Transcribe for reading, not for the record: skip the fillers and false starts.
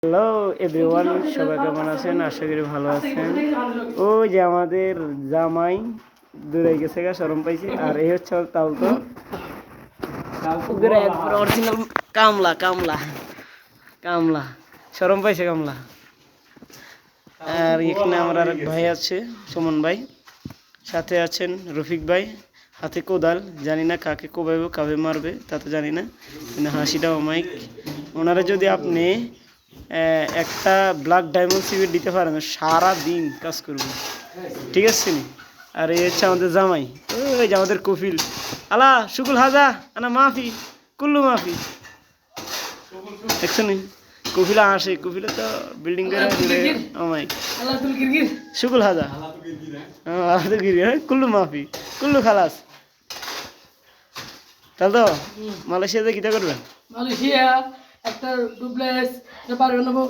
Hello everyone, সবাই কেমন আছেন? আশা করি ভালো আছেন। ওই যে আমাদের জামাই দূরে গেছে গা, শরম পাইছে। আর এই হচ্ছে তালতো অরিজিনাল কামলা কামলা কামলা, শরম পাইছে কামলা। আর এখানে আমার আরেক ভাই আছে, সুমন ভাই। সাথে আছেন রফিক ভাই, হাতে কোদাল। জানি না কাকে কোবাইব, কাবে মারবে তা তো জানি না, কিন্তু হাসিটা অমায়িক। ওনারা যদি আপনি একটা ব্ল্যাক ডায়মন্ড সিভিট দিতে পারেন, সারা দিন কাজ করবে, ঠিক আছে নি? আর এই হচ্ছে আমাদের জামাই, ওই যে আমাদের কফিল। আলা শুকুল হাজা আনা মাফি কুল্লু মাফি, দেখছো নি? কফিলা আসে, কফিলা তো বিল্ডিং করে অমায়িক। শুকুল হাজা আলাদা গিরি, কুল্লু মাফি কুল্লু খালাস। তাহলে তো মালয়েশিয়াতে কিটা করবেন? মালয়েশিয়া একটা ডুপ্লেক্স পারবে নেবো।